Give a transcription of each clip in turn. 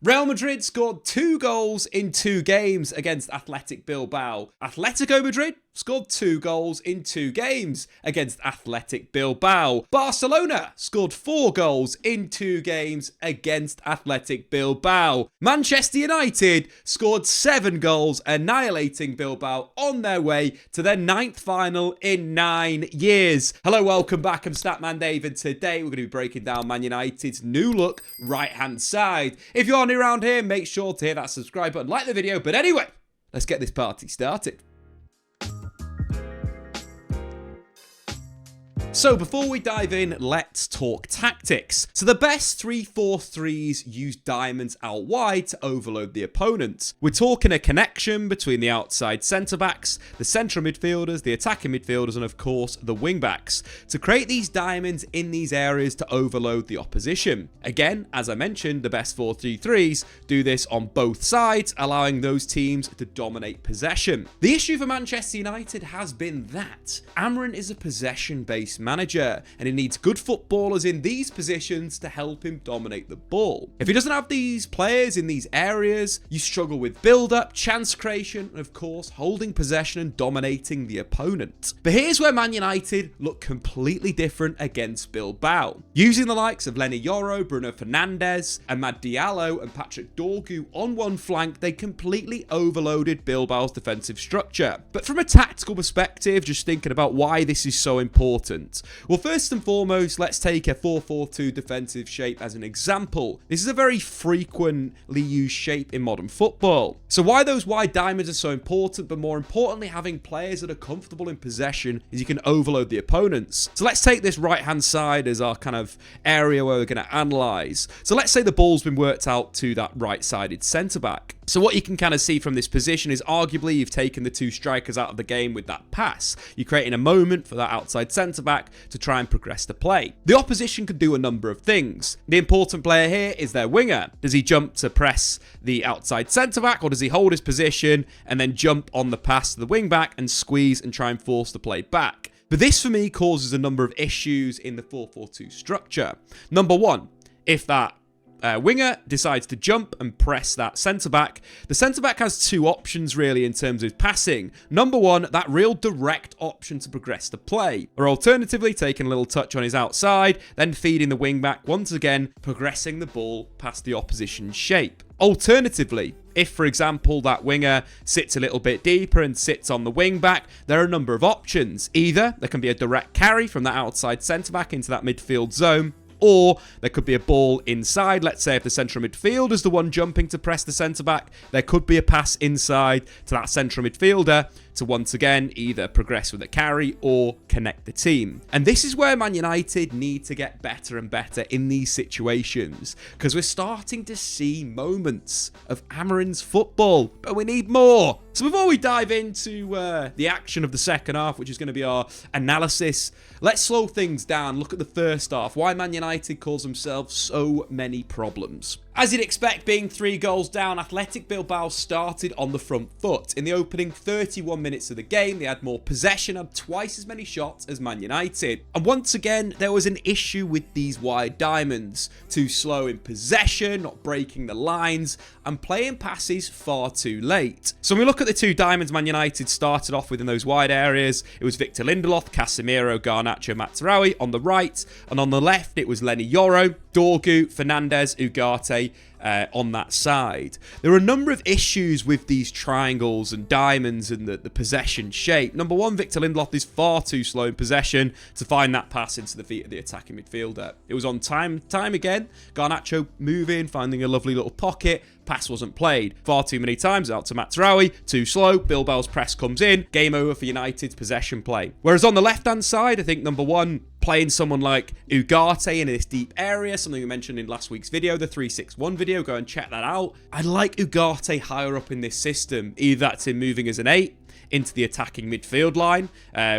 Real Madrid scored 2 goals in 2 games against Athletic Bilbao. Atletico Madrid scored 2 goals in 2 games against Athletic Bilbao. Barcelona scored 4 goals in 2 games against Athletic Bilbao. Manchester United scored 7 goals, annihilating Bilbao on their way to their 9th final in 9 years. Hello, welcome back. I'm Statman Dave, and today we're going to be breaking down Man United's new look right-hand side. If you're new around here, make sure to hit that subscribe button, like the video. But anyway, let's get this party started. So before we dive in, let's talk tactics. So the best 3-4-3s use diamonds out wide to overload the opponent. We're talking a connection between the outside centre-backs, the central midfielders, the attacking midfielders, and of course the wing-backs, to create these diamonds in these areas to overload the opposition. Again, as I mentioned, the best 4-3-3s do this on both sides, allowing those teams to dominate possession. The issue for Manchester United has been that Amorim is a possession-based manager, and he needs good footballers in these positions to help him dominate the ball. If he doesn't have these players in these areas, you struggle with build-up, chance creation, and of course holding possession and dominating the opponent. But here's where Man United look completely different against Bilbao. Using the likes of Leny Yoro, Bruno Fernandes, Amad Diallo, and Patrick Dorgu on one flank, they completely overloaded Bilbao's defensive structure. But from a tactical perspective, just thinking about why this is so important. Well, first and foremost, let's take a 4-4-2 defensive shape as an example. This is a very frequently used shape in modern football. So why those wide diamonds are so important, but more importantly, having players that are comfortable in possession is you can overload the opponents. So let's take this right-hand side as our kind of area where we're going to analyse. So let's say the ball's been worked out to that right-sided centre-back. So what you can kind of see from this position is arguably you've taken the 2 strikers out of the game with that pass. You're creating a moment for that outside centre-back to try and progress the play. The opposition could do a number of things. The important player here is their winger. Does he jump to press the outside centre-back, or does he hold his position and then jump on the pass to the wing-back and squeeze and try and force the play back? But this for me causes a number of issues in the 4-4-2 structure. Number one, if that winger decides to jump and press that centre-back, the centre-back has 2 options really in terms of passing. Number one, that real direct option to progress the play, or alternatively taking a little touch on his outside, then feeding the wing-back, once again progressing the ball past the opposition shape. Alternatively, if, for example, that winger sits a little bit deeper and sits on the wing-back, there are a number of options. Either there can be a direct carry from that outside centre-back into that midfield zone, or there could be a ball inside. Let's say if the central midfielder is the one jumping to press the centre-back, there could be a pass inside to that central midfielder to once again either progress with a carry or connect the team. And this is where Man United need to get better and better in these situations, because we're starting to see moments of Amorim's football, but we need more. So before we dive into the action of the second half, which is going to be our analysis, let's slow things down. Look at the first half. Why Man United cause themselves so many problems. As you'd expect, being 3 goals down, Athletic Bilbao started on the front foot. In the opening 31 minutes of the game, they had more possession, had twice as many shots as Man United. And once again, there was an issue with these wide diamonds. Too slow in possession, not breaking the lines, and playing passes far too late. So when we look at the 2 diamonds Man United started off with in those wide areas, it was Victor Lindelof, Casemiro, Garnacho, Mazraoui on the right, and on the left it was Leny Yoro, Dorgu, Fernandes, Ugarte on that side. There are a number of issues with these triangles and diamonds and the possession shape. Number one, Victor Lindelof is far too slow in possession to find that pass into the feet of the attacking midfielder. It was on time again. Garnacho moving, finding a lovely little pocket. Pass wasn't played. Far too many times out to Mazraoui. Too slow. Bilbao's press comes in. Game over for United's possession play. Whereas on the left-hand side, I think number one, playing someone like Ugarte in this deep area, something we mentioned in last week's video, the 3-6-1 video, go and check that out. I'd like Ugarte higher up in this system. Either that's him moving as an 8 into the attacking midfield line,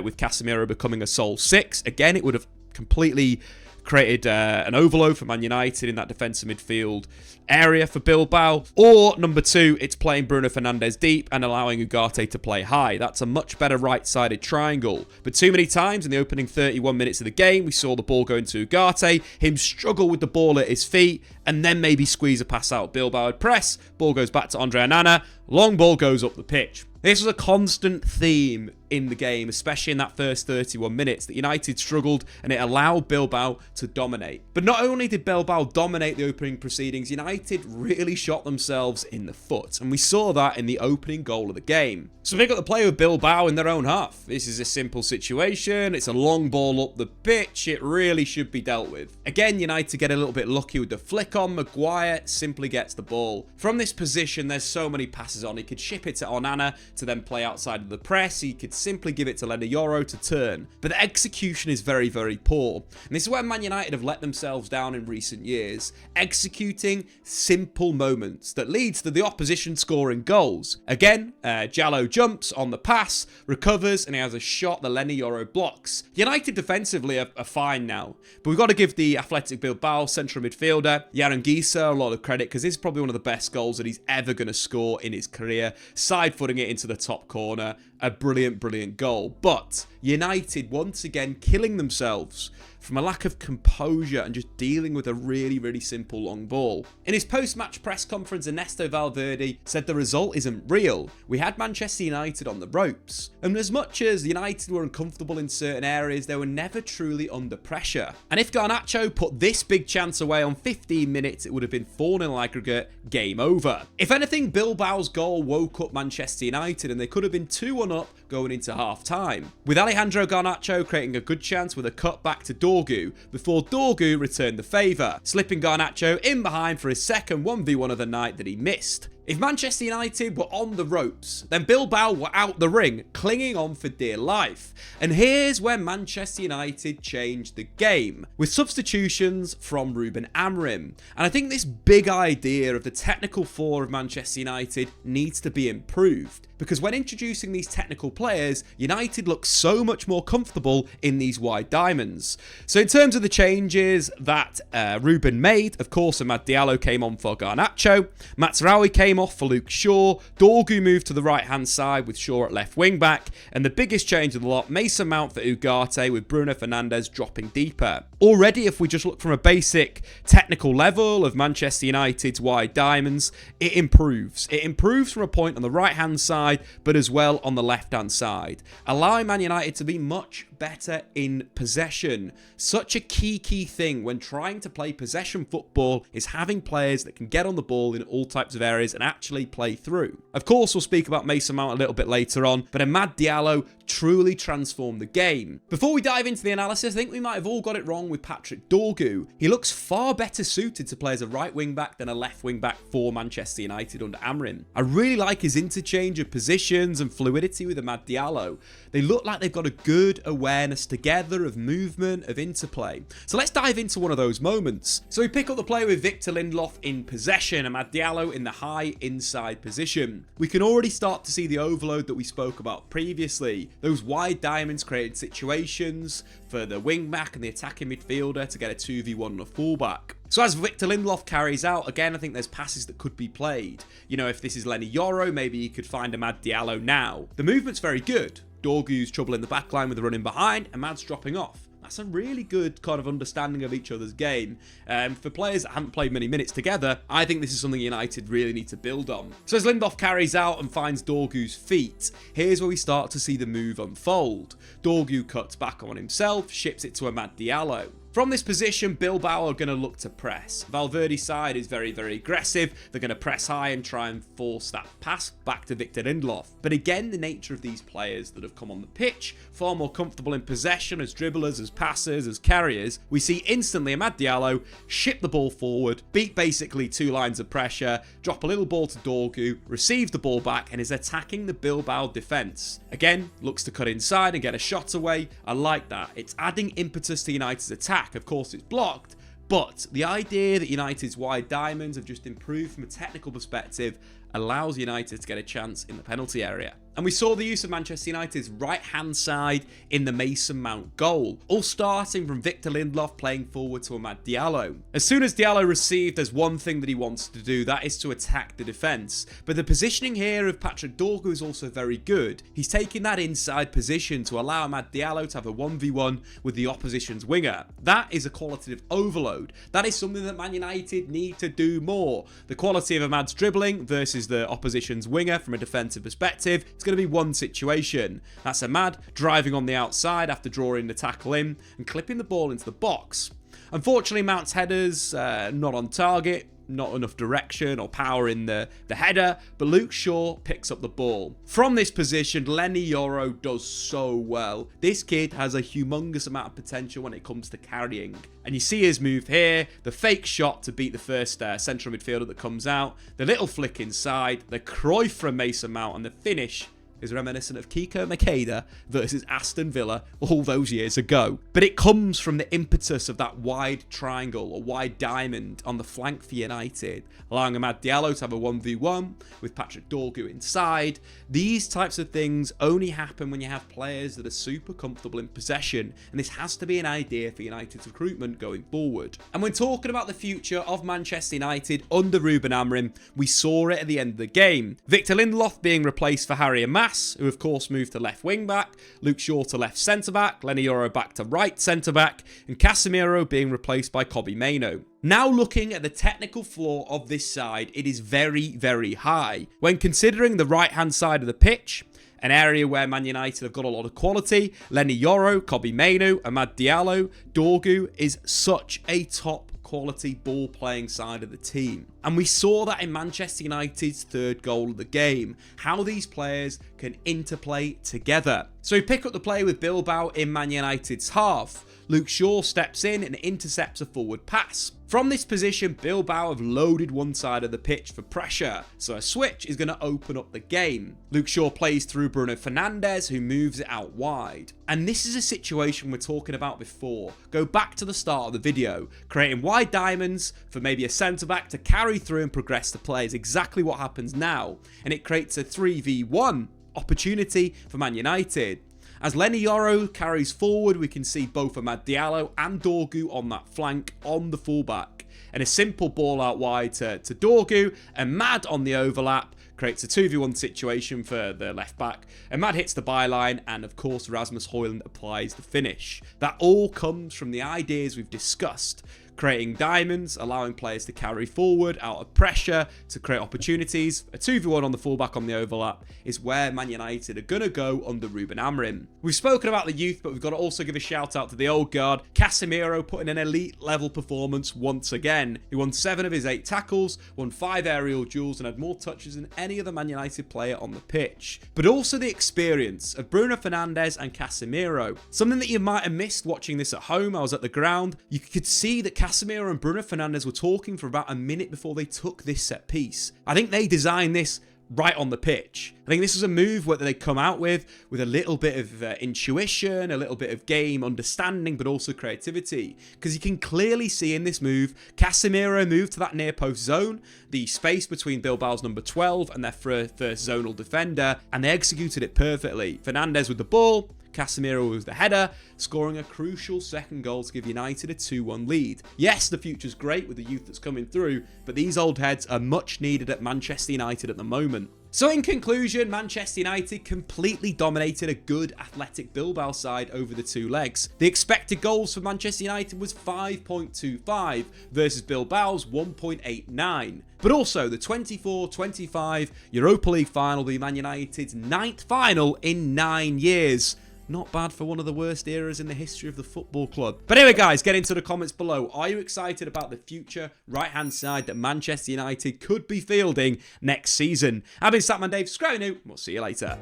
with Casemiro becoming a sole 6. Again, it would have completely created an overload for Man United in that defensive midfield area for Bilbao. Or number two, it's playing Bruno Fernandes deep and allowing Ugarte to play high. That's a much better right-sided triangle. But too many times in the opening 31 minutes of the game, we saw the ball go into Ugarte, him struggle with the ball at his feet, and then maybe squeeze a pass out. Bilbao would press, ball goes back to Andre Onana, long ball goes up the pitch. This was a constant theme in the game, especially in that first 31 minutes, that United struggled and it allowed Bilbao to dominate. But not only did Bilbao dominate the opening proceedings, United really shot themselves in the foot, and we saw that in the opening goal of the game. So pick up the play with Bilbao in their own half. This is a simple situation, it's a long ball up the pitch, it really should be dealt with. Again, United get a little bit lucky with the flick on, Maguire simply gets the ball. From this position, there's so many passes on, he could ship it to Onana to then play outside of the press, he could simply give it to Lena Yoro to turn. But the execution is very, very poor. And this is where Man United have let themselves down in recent years, executing simple moments that leads to the opposition scoring goals. Again, Jallo jumps on the pass, recovers, and he has a shot that Lena Yoro blocks. United defensively are fine now, but we've got to give the Athletic Bilbao central midfielder, Yaron Gisa, a lot of credit, because this is probably one of the best goals that he's ever going to score in his career, side-footing it into the top corner. A brilliant, brilliant goal. But United once again killing themselves from a lack of composure and just dealing with a really, really simple long ball. In his post-match press conference, Ernesto Valverde said the result isn't real. We had Manchester United on the ropes. And as much as United were uncomfortable in certain areas, they were never truly under pressure. And if Garnacho put this big chance away on 15 minutes, it would have been 4-0 aggregate, game over. If anything, Bilbao's goal woke up Manchester United and they could have been 2-1 up going into half-time, with Alejandro Garnacho creating a good chance with a cut back to Dorgu before Dorgu returned the favour, slipping Garnacho in behind for his second 1v1 of the night that he missed. If Manchester United were on the ropes, then Bilbao were out the ring, clinging on for dear life. And here's where Manchester United changed the game, with substitutions from Ruben Amorim. And I think this big idea of the technical four of Manchester United needs to be improved, because when introducing these technical players, United look so much more comfortable in these wide diamonds. So in terms of the changes that Ruben made, of course, Amad Diallo came on for Garnacho, Mazraoui came off for Luke Shaw, Dorgu moved to the right-hand side with Shaw at left wing-back, and the biggest change of the lot, Mason Mount for Ugarte with Bruno Fernandes dropping deeper. Already, if we just look from a basic technical level of Manchester United's wide diamonds, it improves. It improves from a point on the right-hand side, but as well on the left-hand side, allowing Man United to be much better in possession. Such a key thing when trying to play possession football is having players that can get on the ball in all types of areas and actually play through. Of course, we'll speak about Mason Mount a little bit later on, but Amad Diallo truly transformed the game. Before we dive into the analysis, I think we might have all got it wrong with Patrick Dorgu. He looks far better suited to play as a right wing back than a left wing back for Manchester United under Amorim. I really like his interchange of positions and fluidity with Amad Diallo. They look like they've got a good awareness together of movement, of interplay. So let's dive into one of those moments. So we pick up the play with Victor Lindelof in possession, Amad Diallo in the high inside position. We can already start to see the overload that we spoke about previously. Those wide diamonds created situations for the wing-back and the attacking midfielder to get a 2v1 on a fullback. So as Victor Lindelof carries out, again, I think there's passes that could be played. You know, if this is Lena Yoro, maybe you could find Amad Diallo now. The movement's very good. Dorgu's trouble in the backline with the running behind, Amad's dropping off. That's a really good kind of understanding of each other's game. For players that haven't played many minutes together, I think this is something United really need to build on. So as Lindelof carries out and finds Dorgu's feet, here's where we start to see the move unfold. Dorgu cuts back on himself, ships it to Amad Diallo. From this position, Bilbao are going to look to press. Valverde's side is very, very aggressive. They're going to press high and try and force that pass back to Victor Lindelof. But again, the nature of these players that have come on the pitch, far more comfortable in possession as dribblers, as passers, as carriers, we see instantly Amad Diallo ship the ball forward, beat basically two lines of pressure, drop a little ball to Dorgu, receive the ball back, and is attacking the Bilbao defence. Again, looks to cut inside and get a shot away. I like that. It's adding impetus to United's attack. Of course, it's blocked, but the idea that United's wide diamonds have just improved from a technical perspective allows United to get a chance in the penalty area. And we saw the use of Manchester United's right-hand side in the Mason Mount goal, all starting from Victor Lindelof playing forward to Amad Diallo. As soon as Diallo received, there's one thing that he wants to do, that is to attack the defence. But the positioning here of Patrick Dorgu is also very good. He's taking that inside position to allow Amad Diallo to have a 1v1 with the opposition's winger. That is a qualitative overload. That is something that Man United need to do more. The quality of Amad's dribbling versus the opposition's winger from a defensive perspective, it's going to be one situation. That's Amad driving on the outside after drawing the tackle in and clipping the ball into the box. Unfortunately, Mount's headers not on target, not enough direction or power in the header, but Luke Shaw picks up the ball. From this position, Lenny Yoro does so well. This kid has a humongous amount of potential when it comes to carrying. And you see his move here, the fake shot to beat the first central midfielder that comes out, the little flick inside, the Cruyff from Mason Mount, and the finish is reminiscent of Kiko Makeda versus Aston Villa all those years ago. But it comes from the impetus of that wide triangle or wide diamond on the flank for United, allowing Amad Diallo to have a 1v1 with Patrick Dorgu inside. These types of things only happen when you have players that are super comfortable in possession, and this has to be an idea for United's recruitment going forward. And when talking about the future of Manchester United under Ruben Amorim, we saw it at the end of the game. Victor Lindelof being replaced for Harry Amass, who of course moved to left wing back, Luke Shaw to left centre back, Lenny Yoro back to right centre back, and Casemiro being replaced by Kobbie Mainoo. Now looking at the technical floor of this side, it is very, very high. When considering the right-hand side of the pitch, an area where Man United have got a lot of quality, Lenny Yoro, Kobbie Mainoo, Amad Diallo, Dorgu is such a top quality ball playing side of the team. And we saw that in Manchester United's third goal of the game, how these players can interplay together. So we pick up the play with Bilbao in Man United's half. Luke Shaw steps in and intercepts a forward pass. From this position, Bilbao have loaded one side of the pitch for pressure, so a switch is going to open up the game. Luke Shaw plays through Bruno Fernandes, who moves it out wide. And this is a situation we're talking about before. Go back to the start of the video. Creating wide diamonds for maybe a centre-back to carry through and progress the play is exactly what happens now. And it creates a 3v1 opportunity for Man United. As Lenny Yoro carries forward, we can see both Amad Diallo and Dorgu on that flank on the fullback. And a simple ball out wide to Dorgu, and Mad on the overlap creates a 2v1 situation for the left back. And Mad hits the byline, and of course Rasmus Højlund applies the finish. That all comes from the ideas we've discussed. Creating diamonds, allowing players to carry forward out of pressure to create opportunities. A 2v1 on the fullback on the overlap is where Man United are going to go under Ruben Amorim. We've spoken about the youth, but we've got to also give a shout out to the old guard. Casemiro putting an elite level performance once again. He won 7 of his 8 tackles, won 5 aerial duels, and had more touches than any other Man United player on the pitch. But also the experience of Bruno Fernandes and Casemiro. Something that you might have missed watching this at home. I was at the ground. You could see that Casemiro and Bruno Fernandes were talking for about a minute before they took this set piece. I think they designed this right on the pitch. I think this was a move where they come out with a little bit of intuition, a little bit of game understanding, but also creativity. Because you can clearly see in this move, Casemiro moved to that near post zone, the space between Bilbao's number 12 and their first zonal defender, and they executed it perfectly. Fernandes with the ball, Casemiro with the header, scoring a crucial second goal to give United a 2-1 lead. Yes, the future's great with the youth that's coming through, but these old heads are much needed at Manchester United at the moment. So in conclusion, Manchester United completely dominated a good Athletic Bilbao side over the 2 legs. The expected goals for Manchester United was 5.25 versus Bilbao's 1.89. But also the 24-25 Europa League final will be Man United's 9th final in 9 years. Not bad for one of the worst eras in the history of the football club. But anyway, guys, get into the comments below. Are you excited about the future right-hand side that Manchester United could be fielding next season? I've been Statman Dave, subscribe new, and we'll see you later.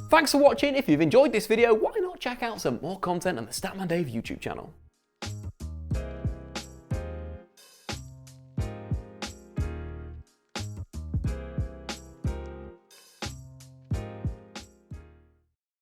Thanks for watching. If you've enjoyed this video, why not check out some more content on the Statman Dave YouTube channel?